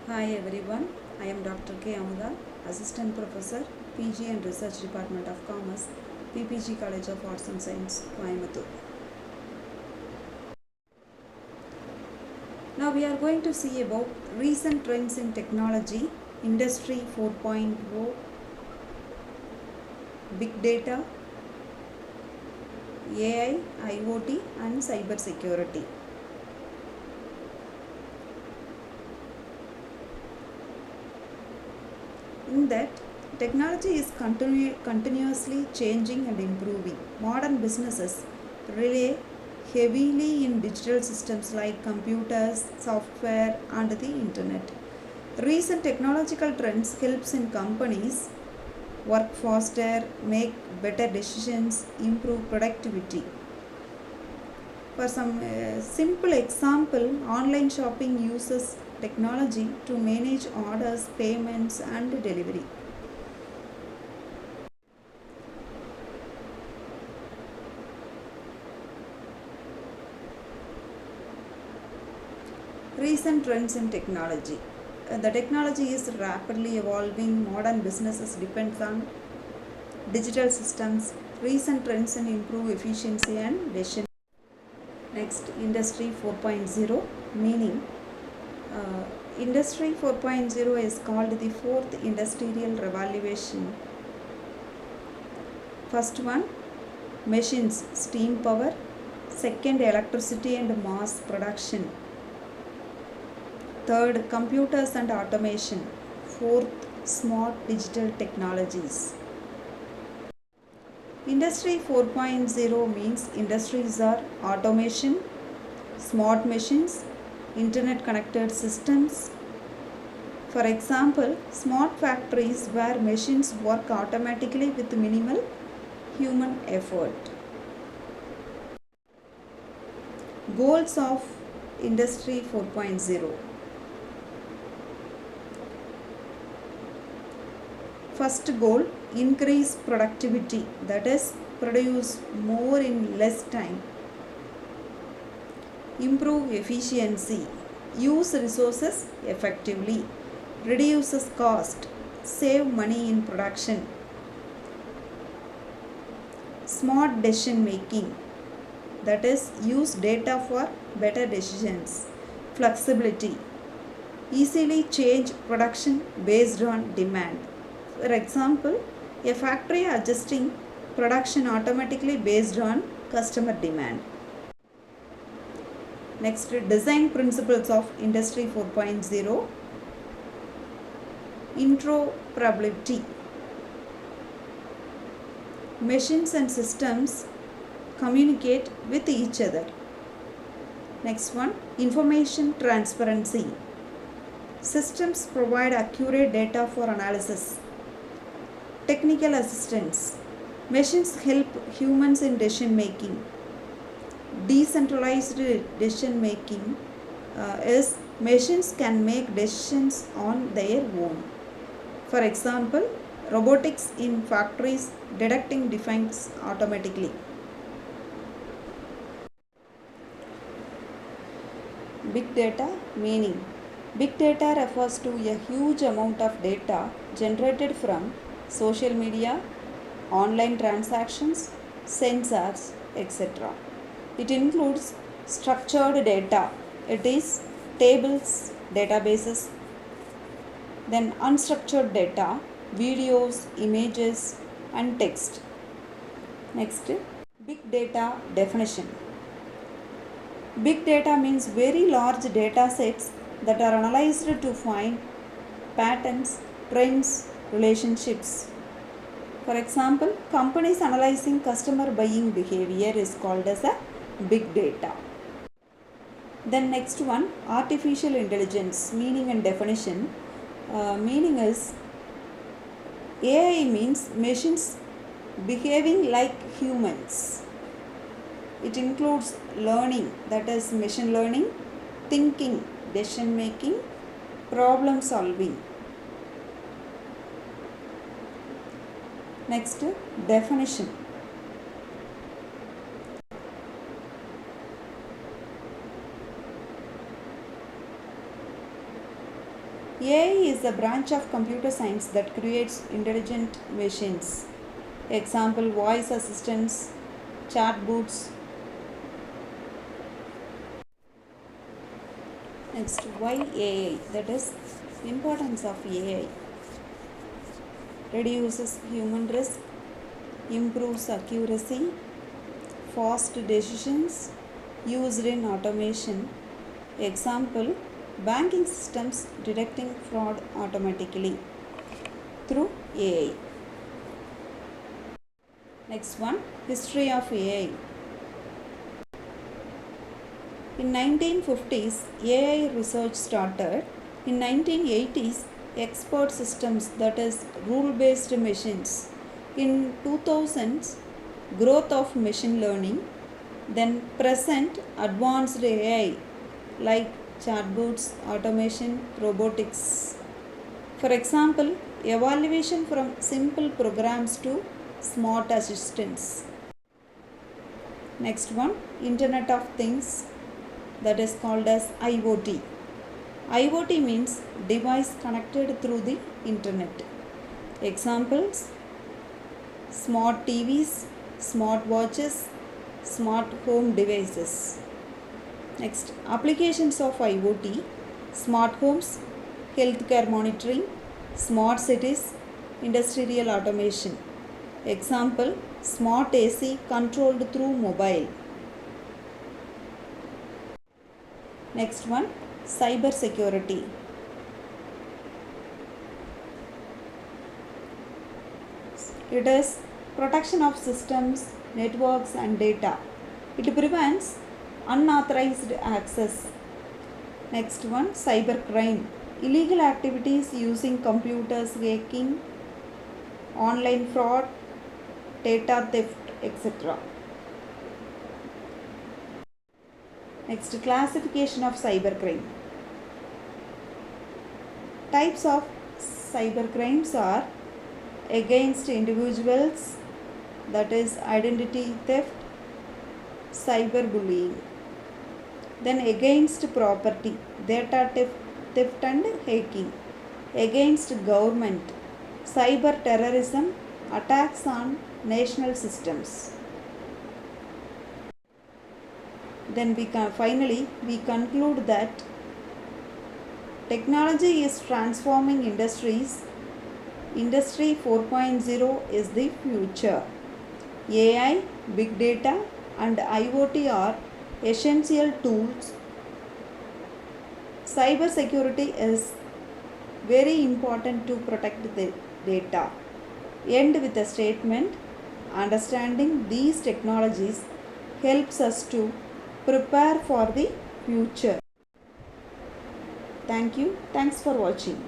Hi everyone, I am Dr. K. Amuda, Assistant Professor, PG and Research Department of Commerce, PPG College of Arts and Science, Coimbatore. Now we are going to see about recent trends in technology, Industry 4.0, Big Data, AI, IoT and Cyber Security. In that, technology is continuously changing and improving. Modern businesses rely heavily in digital systems like computers, software, and the internet. Recent technological trends helps in companies work faster, make better decisions, improve productivity. For some simple example, online shopping uses technology to manage orders, payments, and delivery. Recent trends in technology. The technology is rapidly evolving. Modern businesses depend on digital systems. Recent trends in improve efficiency and decision. Next, Industry 4.0 meaning. Industry 4.0 is called the fourth industrial revolution. First one, machines, steam power. Second, electricity and mass production. Third, computers and automation. Fourth, smart digital technologies. Industry 4.0 means industries are automation, smart machines, internet connected systems. For example, smart factories where machines work automatically with minimal human effort. Goals of Industry 4.0. First goal, increase productivity, that is, produce more in less time. Improve efficiency, use resources effectively, reduces cost, save money in production. Smart decision making, that is, use data for better decisions. Flexibility, easily change production based on demand. For example, a factory adjusting production automatically based on customer demand. Next, design principles of Industry 4.0. Interoperability. Machines and systems communicate with each other. Next one, information transparency. Systems provide accurate data for analysis. Technical assistance. Machines help humans in decision making. Decentralized decision making is machines can make decisions on their own. For example, robotics in factories detecting defects automatically. Big data meaning. Big data refers to a huge amount of data generated from social media, online transactions, sensors, etc. It includes structured data, it is tables, databases, then unstructured data, videos, images, and text. Next, big data definition. Big data means very large data sets that are analyzed to find patterns, trends, relationships. For example, companies analyzing customer buying behavior is called as a big data. Then next one, artificial intelligence meaning and definition. Meaning is AI means machines behaving like humans. It includes learning, that is machine learning, thinking, decision making, problem solving. Next, definition. AI is a branch of computer science that creates intelligent machines. Example voice assistants, chatbots. Next, why AI? That is importance of AI. Reduces human risk, improves accuracy, fast decisions used in automation. Example, banking systems detecting fraud automatically through AI. Next one, history of AI. In 1950s, AI research started. In 1980s, expert systems, that is rule-based machines. In 2000s, growth of machine learning. Then present advanced AI like chatbots, automation, robotics. For example, evaluation from simple programs to smart assistants. Next one, Internet of Things, that is called as IoT. IoT means device connected through the internet. Examples, smart TVs, smart watches, smart home devices. Next, applications of IoT, smart homes, healthcare monitoring, smart cities, industrial automation. Example, smart AC controlled through mobile. Next one, cyber security. It is protection of systems, networks and data. It prevents unauthorized access. Next one, cybercrime. Illegal activities using computers, hacking, online fraud, data theft, etc. Next, classification of cybercrime. Types of cybercrimes are against individuals, that is identity theft, cyberbullying. Then against property, data theft and hacking. Against government, cyber terrorism, attacks on national systems. Then finally we conclude that technology is transforming industries. Industry 4.0 is the future. AI, big data and IoT are essential tools. Cyber security is very important to protect the data. End with a statement, understanding these technologies helps us to prepare for the future. Thank you. Thanks for watching.